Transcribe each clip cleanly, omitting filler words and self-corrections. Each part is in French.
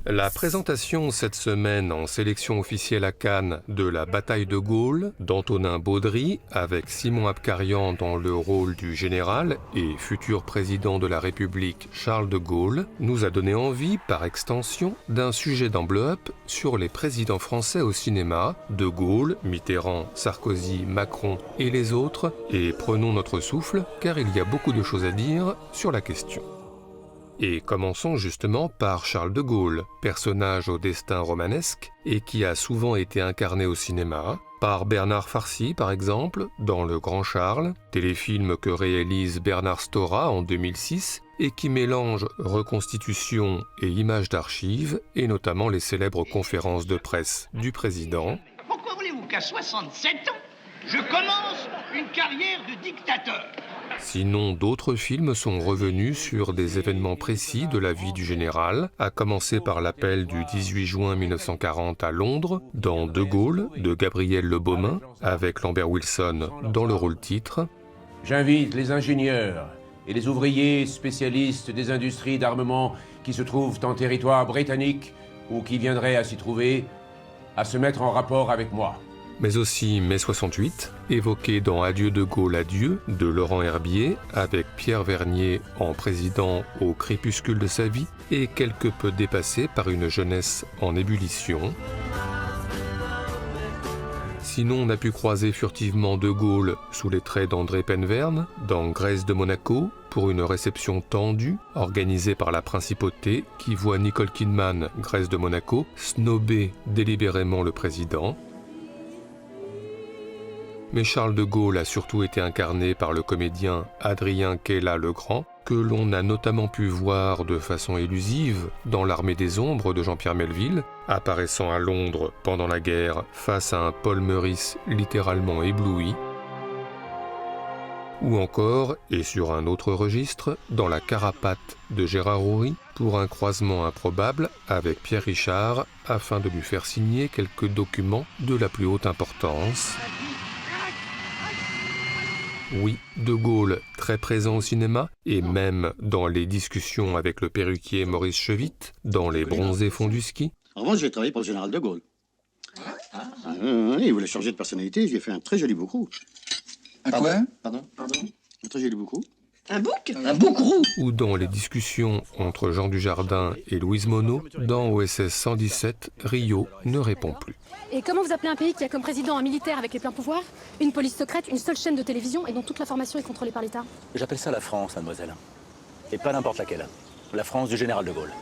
La présentation cette semaine en sélection officielle à Cannes de La bataille de Gaulle d'Antonin Baudry avec Simon Abkarian dans le rôle du général et futur président de la République Charles de Gaulle nous a donné envie, par extension, d'un sujet dans Blow Up sur les présidents français au cinéma, de Gaulle, Mitterrand, Sarkozy, Macron et les autres, et prenons notre souffle car il y a beaucoup de choses à dire sur la question. Et commençons justement par Charles de Gaulle, personnage au destin romanesque et qui a souvent été incarné au cinéma, par Bernard Farcy par exemple, dans Le Grand Charles, téléfilm que réalise Bernard Stora en 2006 et qui mélange reconstitution et images d'archives et notamment les célèbres conférences de presse du président. Pourquoi voulez-vous qu'à 67 ans, je commence une carrière de dictateur ? Sinon, d'autres films sont revenus sur des événements précis de la vie du général, à commencer par l'appel du 18 juin 1940 à Londres, dans De Gaulle, de Gabriel Le Beaumain, avec Lambert Wilson dans le rôle titre. J'invite les ingénieurs et les ouvriers spécialistes des industries d'armement qui se trouvent en territoire britannique ou qui viendraient à s'y trouver, à se mettre en rapport avec moi. Mais aussi Mai 68, évoqué dans Adieu de Gaulle, adieu, de Laurent Herbier, avec Pierre Vernier en président au crépuscule de sa vie, et quelque peu dépassé par une jeunesse en ébullition. Sinon, on a pu croiser furtivement de Gaulle sous les traits d'André Penverne, dans Grèce de Monaco, pour une réception tendue, organisée par la principauté, qui voit Nicole Kidman, Grèce de Monaco, snobber délibérément le président. Mais Charles de Gaulle a surtout été incarné par le comédien Adrien Queylat-Legrand, que l'on a notamment pu voir de façon élusive dans L'Armée des Ombres de Jean-Pierre Melville, apparaissant à Londres pendant la guerre face à un Paul Meurice littéralement ébloui, ou encore, et sur un autre registre, dans La Carapate de Gérard Houry, pour un croisement improbable avec Pierre Richard, afin de lui faire signer quelques documents de la plus haute importance. Oui, de Gaulle, très présent au cinéma, et même dans les discussions avec le perruquier Maurice Chevitte, dans Les Bronzés font du ski. En revanche, j'ai travaillé pour le général de Gaulle. Il voulait changer de personnalité, j'ai fait un très joli boucrou. Un quoi ? Pardon Un très joli boucrou. Un bouc ? Un boucrou ? Ou dans les discussions entre Jean Dujardin et Louise Monod, dans OSS 117, Rio ne répond plus. Et comment vous appelez un pays qui a comme président un militaire avec les pleins pouvoirs, une police secrète, une seule chaîne de télévision et dont toute l'information est contrôlée par l'État ? J'appelle ça la France, mademoiselle. Et pas n'importe laquelle. La France du général de Gaulle.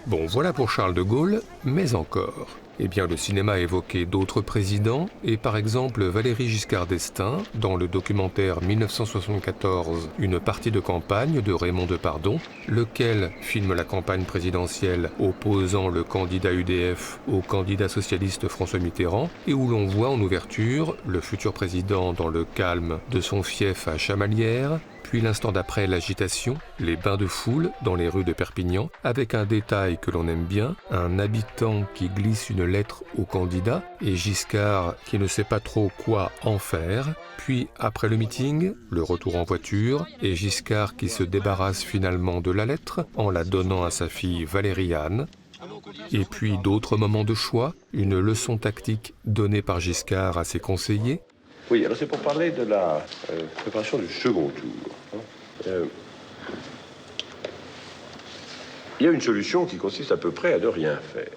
Bon, voilà pour Charles de Gaulle, mais encore. Eh bien, le cinéma a évoqué d'autres présidents, et par exemple Valéry Giscard d'Estaing, dans le documentaire 1974, Une partie de campagne de Raymond Depardon, lequel filme la campagne présidentielle opposant le candidat UDF au candidat socialiste François Mitterrand, et où l'on voit en ouverture le futur président dans le calme de son fief à Chamalières, puis l'instant d'après l'agitation, les bains de foule dans les rues de Perpignan, avec un détail que l'on aime bien, un habitant qui glisse une lettre au candidat et Giscard qui ne sait pas trop quoi en faire, puis après le meeting, le retour en voiture et Giscard qui se débarrasse finalement de la lettre en la donnant à sa fille Valériane. Et puis d'autres moments de choix, une leçon tactique donnée par Giscard à ses conseillers. Oui, alors c'est pour parler de la préparation du second tour. Il y a une solution qui consiste à peu près à ne rien faire.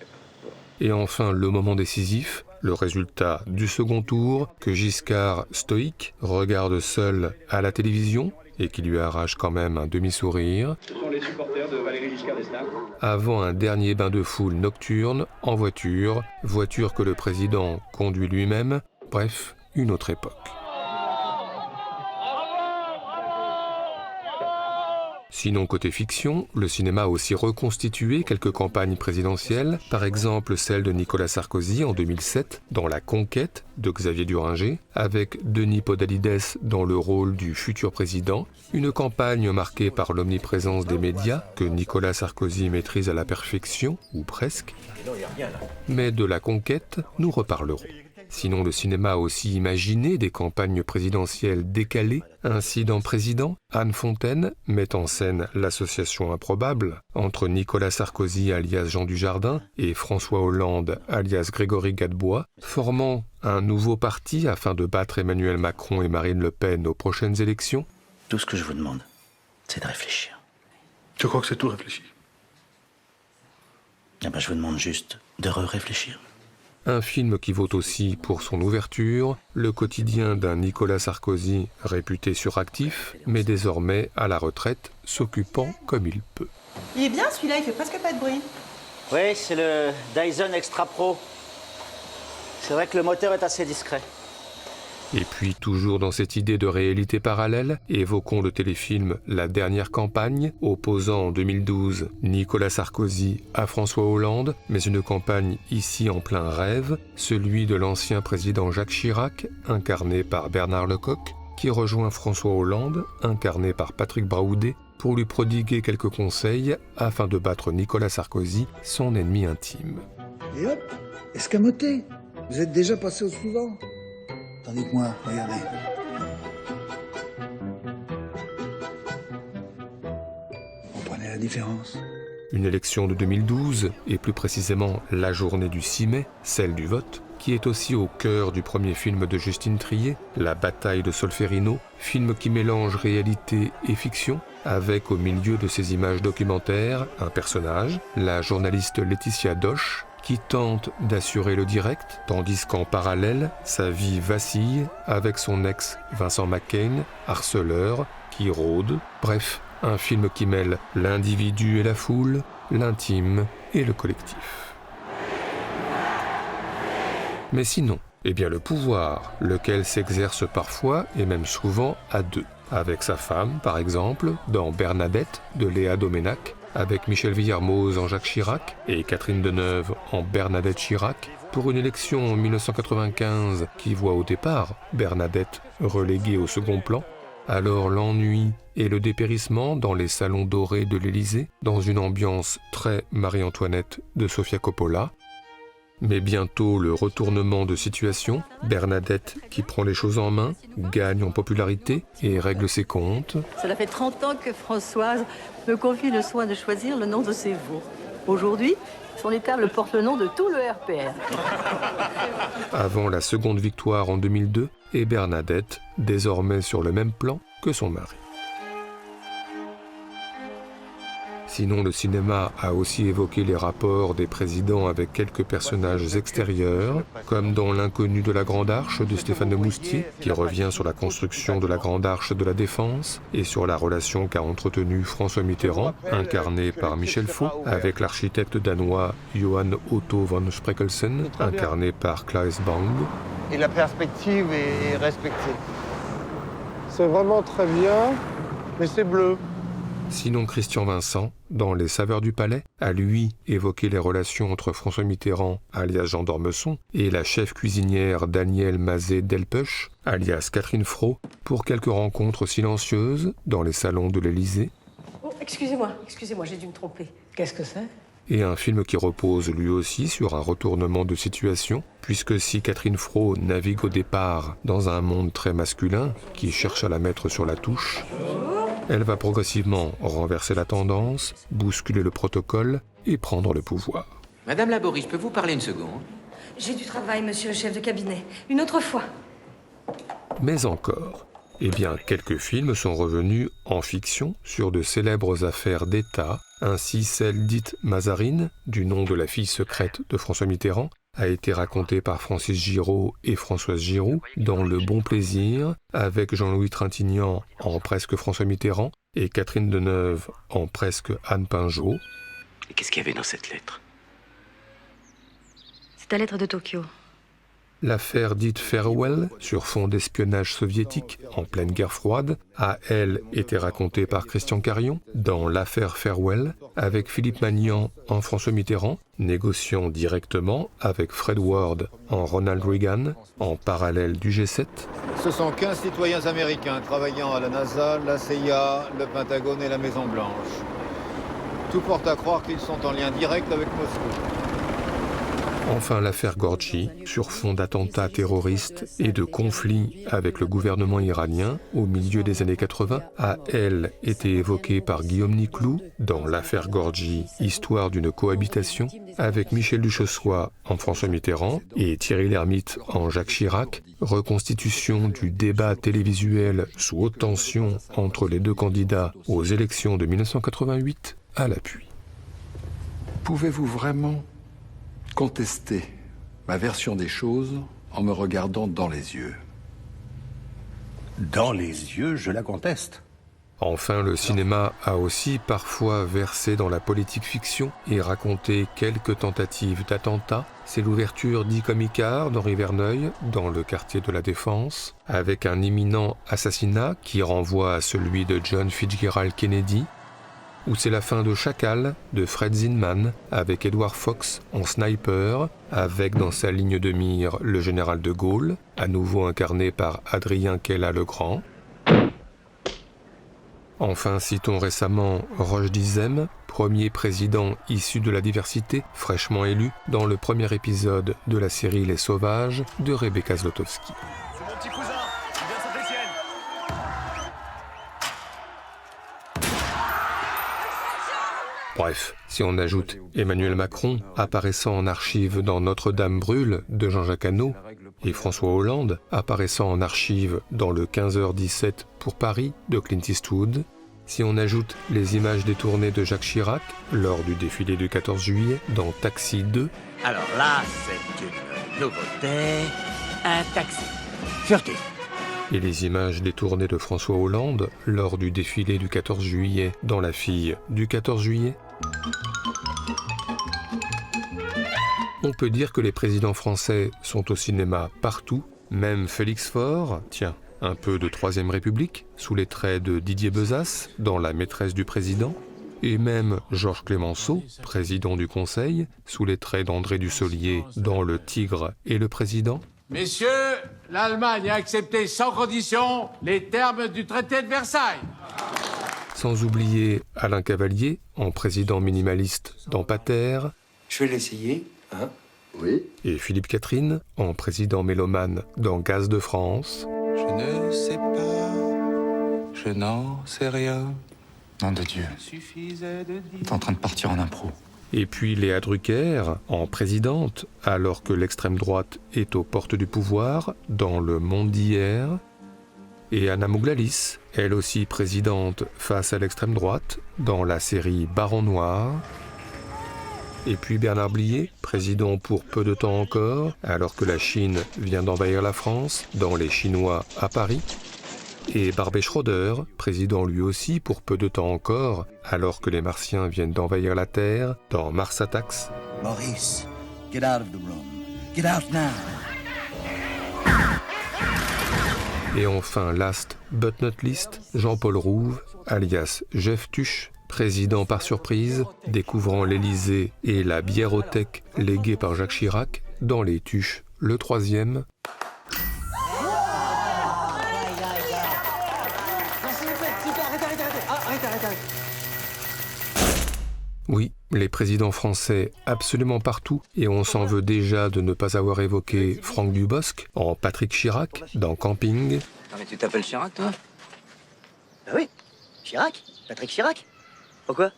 Et enfin, le moment décisif, le résultat du second tour, que Giscard, stoïque, regarde seul à la télévision et qui lui arrache quand même un demi-sourire. Ce sont les supporters de Valéry Giscard d'Estaing. Avant un dernier bain de foule nocturne, en voiture, voiture que le président conduit lui-même, bref, une autre époque. Sinon, côté fiction, le cinéma a aussi reconstitué quelques campagnes présidentielles, par exemple celle de Nicolas Sarkozy en 2007 dans La Conquête de Xavier Duringer, avec Denis Podalides dans le rôle du futur président, une campagne marquée par l'omniprésence des médias que Nicolas Sarkozy maîtrise à la perfection, ou presque. Mais de La Conquête, nous reparlerons. Sinon, le cinéma a aussi imaginé des campagnes présidentielles décalées. Ainsi, dans Président, Anne Fontaine met en scène l'association improbable entre Nicolas Sarkozy alias Jean Dujardin et François Hollande alias Grégory Gadebois, formant un nouveau parti afin de battre Emmanuel Macron et Marine Le Pen aux prochaines élections. Tout ce que je vous demande, c'est de réfléchir. Tu crois que c'est tout réfléchi? Eh ben, je vous demande juste de réfléchir. Un film qui vaut aussi pour son ouverture le quotidien d'un Nicolas Sarkozy réputé suractif, mais désormais à la retraite, s'occupant comme il peut. Il est bien celui-là, il fait presque pas de bruit. Oui, c'est le Dyson Extra Pro. C'est vrai que le moteur est assez discret. Et puis, toujours dans cette idée de réalité parallèle, évoquons le téléfilm La dernière campagne, opposant en 2012 Nicolas Sarkozy à François Hollande, mais une campagne ici en plein rêve, celui de l'ancien président Jacques Chirac, incarné par Bernard Lecoq, qui rejoint François Hollande, incarné par Patrick Braoudé, pour lui prodiguer quelques conseils afin de battre Nicolas Sarkozy, son ennemi intime. Et hop, escamoté. Vous êtes déjà passé au suivant. Tandis que moi, regardez. Vous comprenez la différence? Une élection de 2012, et plus précisément la journée du 6 mai, celle du vote, qui est aussi au cœur du premier film de Justine Triet, La bataille de Solferino, film qui mélange réalité et fiction, avec au milieu de ces images documentaires un personnage, la journaliste Laetitia Doche, qui tente d'assurer le direct, tandis qu'en parallèle, sa vie vacille avec son ex Vincent McCain, harceleur, qui rôde. Bref, un film qui mêle l'individu et la foule, l'intime et le collectif. Mais sinon, eh bien le pouvoir, lequel s'exerce parfois et même souvent à deux. Avec sa femme, par exemple, dans Bernadette de Léa Doménac, avec Michel Villermoz en Jacques Chirac et Catherine Deneuve en Bernadette Chirac, pour une élection en 1995 qui voit au départ Bernadette reléguée au second plan, alors l'ennui et le dépérissement dans les salons dorés de l'Élysée, dans une ambiance très Marie-Antoinette de Sofia Coppola. Mais bientôt le retournement de situation, Bernadette qui prend les choses en main, gagne en popularité et règle ses comptes. Cela fait 30 ans que Françoise me confie le soin de choisir le nom de ses veaux. Aujourd'hui, son étable porte le nom de tout le RPR. Avant la seconde victoire en 2002, et Bernadette, désormais sur le même plan que son mari. Sinon, le cinéma a aussi évoqué les rapports des présidents avec quelques personnages extérieurs, comme dans L'inconnu de la Grande Arche de Stéphane de Moustier, qui revient sur la construction de la Grande Arche de la Défense et sur la relation qu'a entretenue François Mitterrand, incarné par Michel Faux, avec l'architecte danois Johan Otto von Spreckelsen, incarné par Claes Bang. Et la perspective est respectée. C'est vraiment très bien, mais c'est bleu. Sinon, Christian Vincent, dans Les Saveurs du Palais, a lui évoqué les relations entre François Mitterrand, alias Jean d'Ormesson, et la chef cuisinière Danielle Mazet-Delpech, alias Catherine Fro, pour quelques rencontres silencieuses dans les salons de l'Élysée. Oh, excusez-moi, j'ai dû me tromper. Qu'est-ce que c'est? Et un film qui repose lui aussi sur un retournement de situation, puisque si Catherine Fro navigue au départ dans un monde très masculin, qui cherche à la mettre sur la touche, elle va progressivement renverser la tendance, bousculer le protocole et prendre le pouvoir. Madame Laborie, je peux vous parler une seconde? J'ai du travail, monsieur le chef de cabinet. Une autre fois. Mais encore, eh bien, quelques films sont revenus en fiction sur de célèbres affaires d'État. Ainsi, celle dite Mazarine, du nom de la fille secrète de François Mitterrand, a été racontée par Francis Giraud et Françoise Giroud dans Le Bon Plaisir, avec Jean-Louis Trintignant en Presque François Mitterrand et Catherine Deneuve en Presque Anne Pinjot. Et qu'est-ce qu'il y avait dans cette lettre? C'est ta lettre de Tokyo. L'affaire dite Farewell, sur fond d'espionnage soviétique en pleine guerre froide, a, elle, été racontée par Christian Carion dans L'affaire Farewell, avec Philippe Magnan en François Mitterrand, négociant directement avec Fred Ward en Ronald Reagan, en parallèle du G7. Ce sont 15 citoyens américains travaillant à la NASA, la CIA, le Pentagone et la Maison-Blanche. Tout porte à croire qu'ils sont en lien direct avec Moscou. Enfin, l'affaire Gorgi, sur fond d'attentats terroristes et de conflits avec le gouvernement iranien au milieu des années 80, a, elle, été évoquée par Guillaume Niclou dans l'affaire Gorgi, histoire d'une cohabitation, avec Michel Duchossois en François Mitterrand et Thierry Lhermitte en Jacques Chirac, reconstitution du débat télévisuel sous haute tension entre les deux candidats aux élections de 1988 à l'appui. Pouvez-vous vraiment contester ma version des choses en me regardant dans les yeux? Dans les yeux, je la conteste. Enfin, le cinéma a aussi parfois versé dans la politique fiction et raconté quelques tentatives d'attentats. C'est l'ouverture d'I-Comicar d'Henri Verneuil dans le quartier de la Défense, avec un imminent assassinat qui renvoie à celui de John Fitzgerald Kennedy, ou c'est la fin de Chacal de Fred Zinman avec Edward Fox en sniper, avec dans sa ligne de mire le général de Gaulle, à nouveau incarné par Adrien Quella-Legrand. Enfin, citons récemment Roch Dizem, premier président issu de la diversité, fraîchement élu dans le premier épisode de la série Les Sauvages de Rebecca Zlotowski. C'est mon petit cousin, il vient de Saint-Étienne. Bref, si on ajoute Emmanuel Macron apparaissant en archive dans Notre-Dame brûle de Jean-Jacques Hano et François Hollande apparaissant en archive dans le 15h17 pour Paris de Clint Eastwood, si on ajoute les images détournées de Jacques Chirac lors du défilé du 14 juillet dans Taxi 2, Alors là, c'est une nouveauté. Un taxi. Furtif. et les images détournées de François Hollande lors du défilé du 14 juillet dans La fille du 14 juillet, on peut dire que les présidents français sont au cinéma partout, même Félix Faure, tiens, un peu de Troisième République, sous les traits de Didier Besace dans La maîtresse du président, et même Georges Clemenceau, président du Conseil, sous les traits d'André Dussolier dans Le Tigre et le Président. Messieurs, l'Allemagne a accepté sans condition les termes du traité de Versailles. Sans oublier Alain Cavalier, en président minimaliste dans Pater. Je vais l'essayer, hein? Oui. Et Philippe Catherine, en président mélomane dans Gaz de France. Je ne sais pas, je n'en sais rien. Nom de Dieu. T'es en train de partir en impro. Et puis Léa Drucker, en présidente, alors que l'extrême droite est aux portes du pouvoir, dans Le Monde d'hier. Et Anna Mouglalis, elle aussi présidente face à l'extrême droite, dans la série Baron Noir. Et puis Bernard Blier, président pour peu de temps encore, alors que la Chine vient d'envahir la France, dans Les Chinois à Paris. Et Barbet Schroeder, président lui aussi pour peu de temps encore, alors que les Martiens viennent d'envahir la Terre, dans Mars Attacks. Maurice, get out of the room. Get out now. Et enfin, last but not least, Jean-Paul Rouve, alias Jeff Tuche, président par surprise, découvrant l'Élysée et la biérothèque léguée par Jacques Chirac, dans Les Tuches, le 3e. Oui, les présidents français absolument partout, et on s'en veut déjà de ne pas avoir évoqué Franck Dubosc en Patrick Chirac dans Camping. Non mais tu t'appelles Chirac, toi? Bah oui, Chirac, Patrick Chirac. Pourquoi?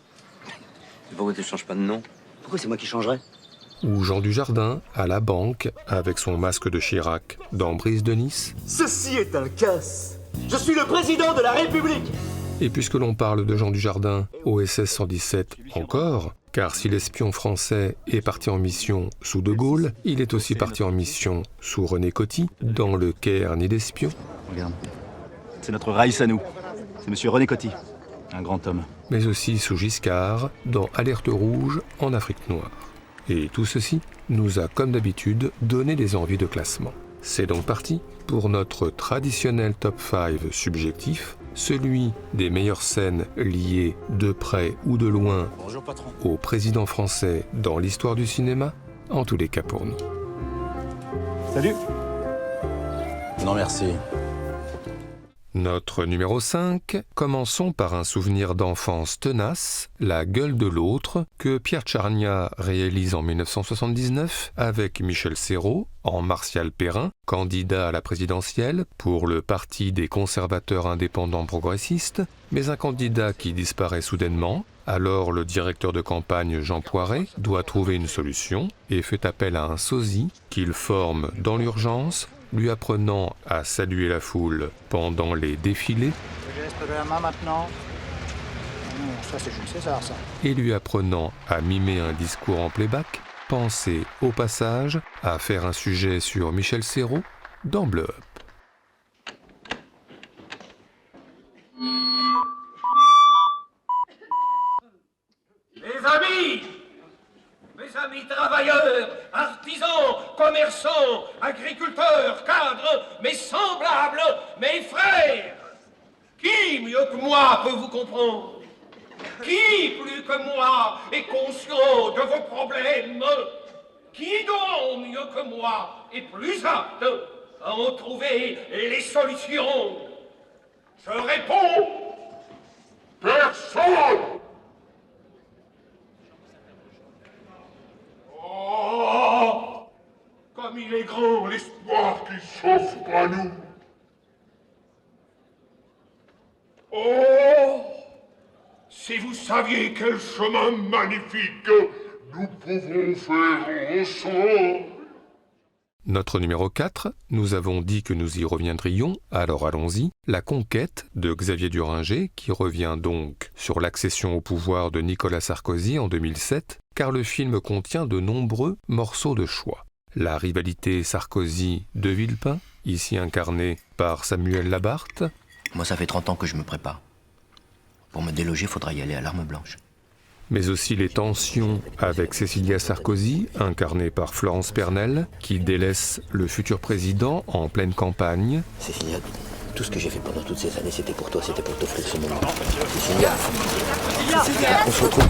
Pourquoi tu changes pas de nom? Pourquoi c'est moi qui changerais? Ou Jean Dujardin à la banque avec son masque de Chirac dans Brise de Nice. Ceci est un casse. Je suis le président de la République. Et puisque l'on parle de Jean Dujardin, OSS 117 encore, car si l'espion français est parti en mission sous De Gaulle, il est aussi parti en mission sous René Coty, dans Le Caire ni d'espion. Regarde, c'est notre Raïs à nous. C'est monsieur René Coty, un grand homme. Mais aussi sous Giscard, dans Alerte rouge en Afrique noire. Et tout ceci nous a, comme d'habitude, donné des envies de classement. C'est donc parti pour notre traditionnel top 5 subjectif, celui des meilleures scènes liées de près ou de loin au président français dans l'histoire du cinéma, en tous les cas pour nous. Salut. Non merci. Notre numéro 5, commençons par un souvenir d'enfance tenace, La gueule de l'autre, que Pierre Tcharnia réalise en 1979 avec Michel Serrault, en Martial Perrin, candidat à la présidentielle pour le Parti des conservateurs indépendants progressistes, mais un candidat qui disparaît soudainement. Alors le directeur de campagne Jean Poiret doit trouver une solution et fait appel à un sosie qu'il forme dans l'urgence, lui apprenant à saluer la foule pendant les défilés. Le geste de la main maintenant. Ça c'est Jules César, ça. Et lui apprenant à mimer un discours en playback. Pensez au passage à faire un sujet sur Michel Serrault dans Bleu Up. Mes amis travailleurs, artisans, commerçants, agriculteurs, cadres, mes semblables, mes frères, qui mieux que moi peut vous comprendre? Qui plus que moi est conscient de vos problèmes? Qui donc mieux que moi est plus apte à en trouver les solutions? Je réponds, personne! Oh, comme il est grand l'espoir qui s'offre à nous. Oh, si vous saviez quel chemin magnifique nous pouvons faire ensemble. Notre numéro 4, nous avons dit que nous y reviendrions, alors allons-y, La conquête de Xavier Duringer, qui revient donc sur l'accession au pouvoir de Nicolas Sarkozy en 2007, car le film contient de nombreux morceaux de choix. La rivalité Sarkozy-De Villepin, ici incarnée par Samuel Labarthe. Moi, ça fait 30 ans que je me prépare. Pour me déloger, il faudra y aller à l'arme blanche. Mais aussi les tensions avec Cécilia Sarkozy, incarnée par Florence Pernel, qui délaisse le futur président en pleine campagne. Cécilia, tout ce que j'ai fait pendant toutes ces années, c'était pour toi, c'était pour t'offrir ce moment. Cécilia, on se retrouve.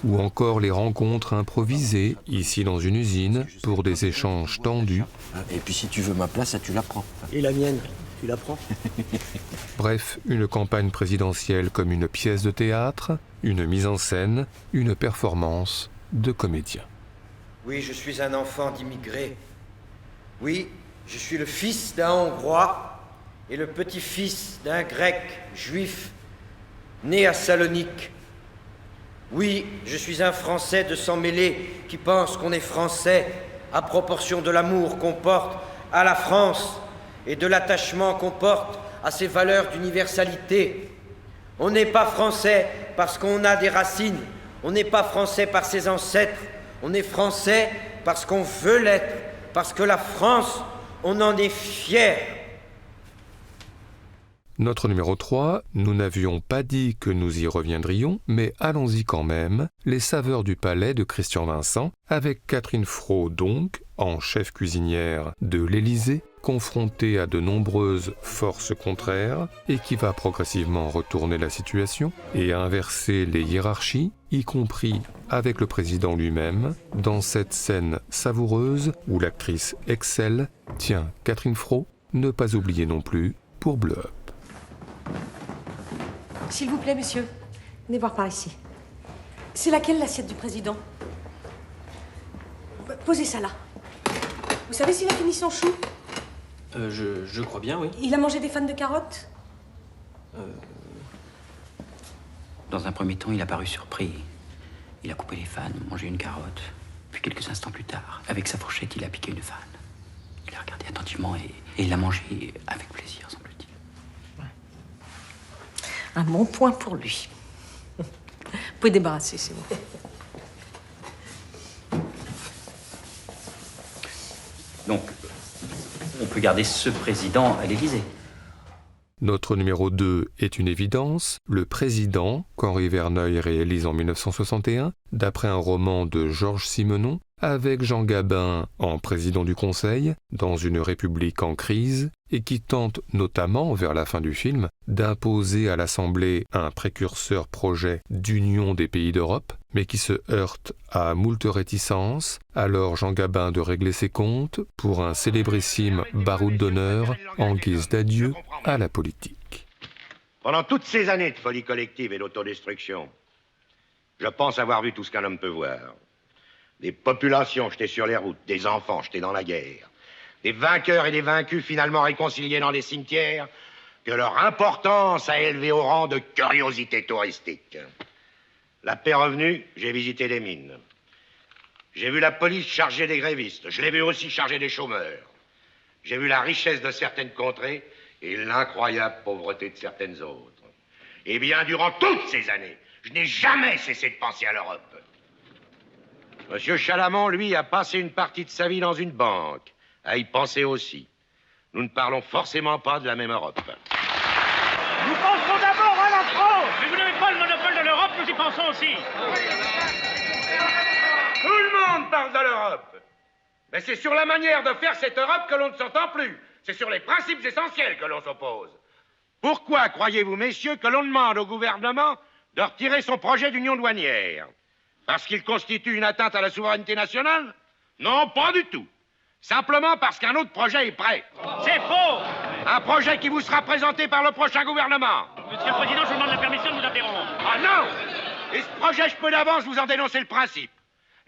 Ou encore les rencontres improvisées, ici dans une usine, pour des échanges tendus. Et puis si tu veux ma place, tu la prends. Et la mienne, tu la prends? Bref, une campagne présidentielle comme une pièce de théâtre, une mise en scène, une performance de comédien. Oui, je suis un enfant d'immigrés. Oui, je suis le fils d'un Hongrois et le petit-fils d'un Grec juif né à Salonique. Oui, je suis un Français de sang mêlé qui pense qu'on est Français à proportion de l'amour qu'on porte à la France et de l'attachement qu'on porte à ses valeurs d'universalité. On n'est pas Français parce qu'on a des racines, on n'est pas Français par ses ancêtres, on est Français parce qu'on veut l'être, parce que la France, on en est fier. Notre numéro 3, nous n'avions pas dit que nous y reviendrions, mais allons-y quand même, Les saveurs du palais de Christian Vincent, avec Catherine Frot donc, en chef cuisinière de l'Élysée, confrontée à de nombreuses forces contraires, et qui va progressivement retourner la situation et inverser les hiérarchies, y compris avec le président lui-même, dans cette scène savoureuse où l'actrice excelle. Tiens, Catherine Frot, ne pas oublier non plus pour Bleu Up. S'il vous plaît, monsieur, venez voir par ici. C'est laquelle l'assiette du président? Posez ça là. Vous savez s'il a fini son chou? Je crois bien, oui. Il a mangé des fans de carottes? Dans un premier temps, il a paru surpris. Il a coupé les fans, mangé une carotte. Puis quelques instants plus tard, avec sa fourchette, il a piqué une fan. Il a regardé attentivement et il l'a mangé avec plaisir, semble-t-il. Un bon point pour lui. Vous pouvez débarrasser, c'est bon. Donc, on peut garder ce président à l'Élysée. Notre numéro 2 est une évidence, Le Président, qu'Henri Verneuil réalise en 1961, d'après un roman de Georges Simenon, avec Jean Gabin en président du Conseil, dans une république en crise, et qui tente notamment, vers la fin du film, d'imposer à l'Assemblée un précurseur projet d'union des pays d'Europe, mais qui se heurte à moult réticences, alors Jean Gabin de régler ses comptes pour un célébrissime baroud d'honneur en guise d'adieu à la politique. Pendant toutes ces années de folie collective et d'autodestruction, je pense avoir vu tout ce qu'un homme peut voir. Des populations jetées sur les routes, des enfants jetés dans la guerre, des vainqueurs et des vaincus finalement réconciliés dans les cimetières, que leur importance a élevé au rang de curiosité touristique. La paix revenue, j'ai visité les mines. J'ai vu la police charger des grévistes. Je l'ai vu aussi charger des chômeurs. J'ai vu la richesse de certaines contrées et l'incroyable pauvreté de certaines autres. Et bien, durant toutes ces années, je n'ai jamais cessé de penser à l'Europe. Monsieur Chalamont, lui, a passé une partie de sa vie dans une banque, à y penser aussi. Nous ne parlons forcément pas de la même Europe. Nous pensons d'abord à la France. Mais vous n'avez pas le monopole de l'Europe, nous y pensons aussi. Tout le monde parle de l'Europe. Mais c'est sur la manière de faire cette Europe que l'on ne s'entend plus. C'est sur les principes essentiels que l'on s'oppose. Pourquoi croyez-vous, messieurs, que l'on demande au gouvernement de retirer son projet d'union douanière? Parce qu'il constitue une atteinte à la souveraineté nationale? Non, pas du tout. Simplement parce qu'un autre projet est prêt. C'est faux! Un projet qui vous sera présenté par le prochain gouvernement. Monsieur le Président, je vous demande la permission de vous interrompre. Ah non! Et ce projet, je peux d'avance vous en dénoncer le principe.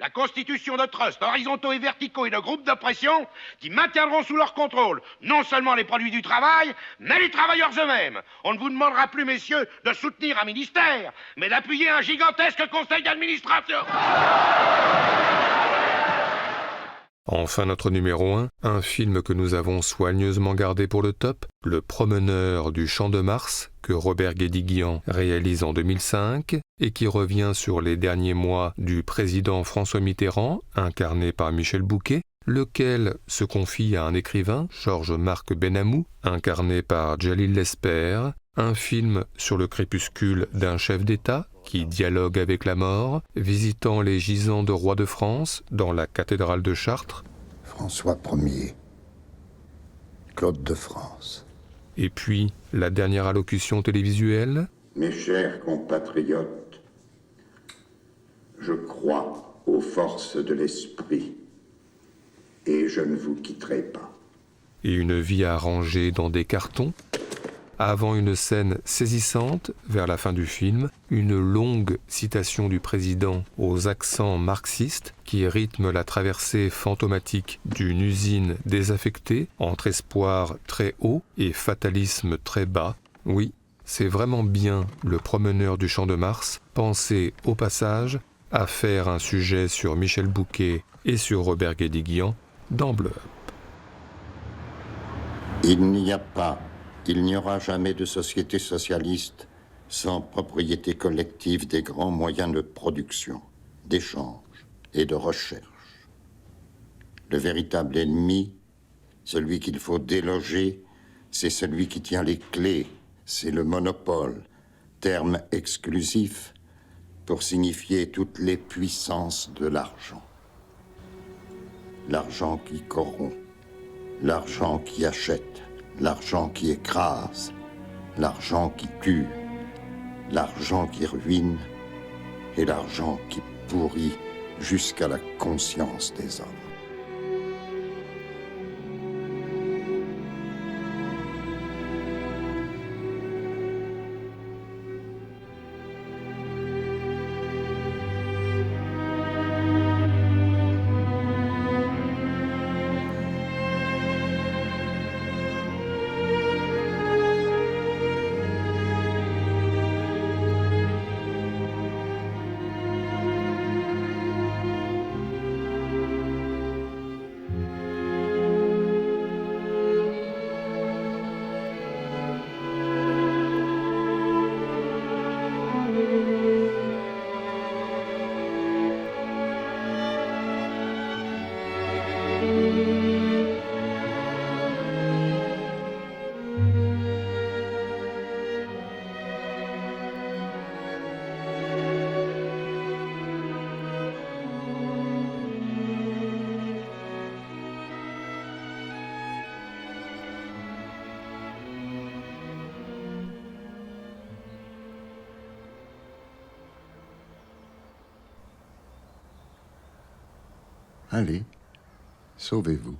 La constitution de trusts horizontaux et verticaux et de groupes de pression qui maintiendront sous leur contrôle non seulement les produits du travail, mais les travailleurs eux-mêmes. On ne vous demandera plus, messieurs, de soutenir un ministère, mais d'appuyer un gigantesque conseil d'administration. Enfin, notre numéro 1, un film que nous avons soigneusement gardé pour le top, Le Promeneur du Champ de Mars, que Robert Guédiguian réalise en 2005 et qui revient sur les derniers mois du président François Mitterrand, incarné par Michel Bouquet, lequel se confie à un écrivain, Georges-Marc Benamou, incarné par Djalil Lesper, un film sur le crépuscule d'un chef d'État qui dialogue avec la mort, visitant les gisants de rois de France dans la cathédrale de Chartres. François Ier, Claude de France. Et puis, la dernière allocution télévisuelle. Mes chers compatriotes, je crois aux forces de l'esprit et je ne vous quitterai pas. Et une vie arrangée dans des cartons. Avant une scène saisissante, vers la fin du film, une longue citation du président aux accents marxistes qui rythme la traversée fantomatique d'une usine désaffectée entre espoir très haut et fatalisme très bas. Oui, c'est vraiment bien Le Promeneur du Champ de Mars, pensé au passage à faire un sujet sur Michel Bouquet et sur Robert Guédiguian dans Blow Up. Il n'y aura jamais de société socialiste sans propriété collective des grands moyens de production, d'échange et de recherche. Le véritable ennemi, celui qu'il faut déloger, c'est celui qui tient les clés, c'est le monopole, terme exclusif pour signifier toutes les puissances de l'argent. L'argent qui corrompt, l'argent qui achète, l'argent qui écrase, l'argent qui tue, l'argent qui ruine et l'argent qui pourrit jusqu'à la conscience des hommes. Allez, sauvez-vous.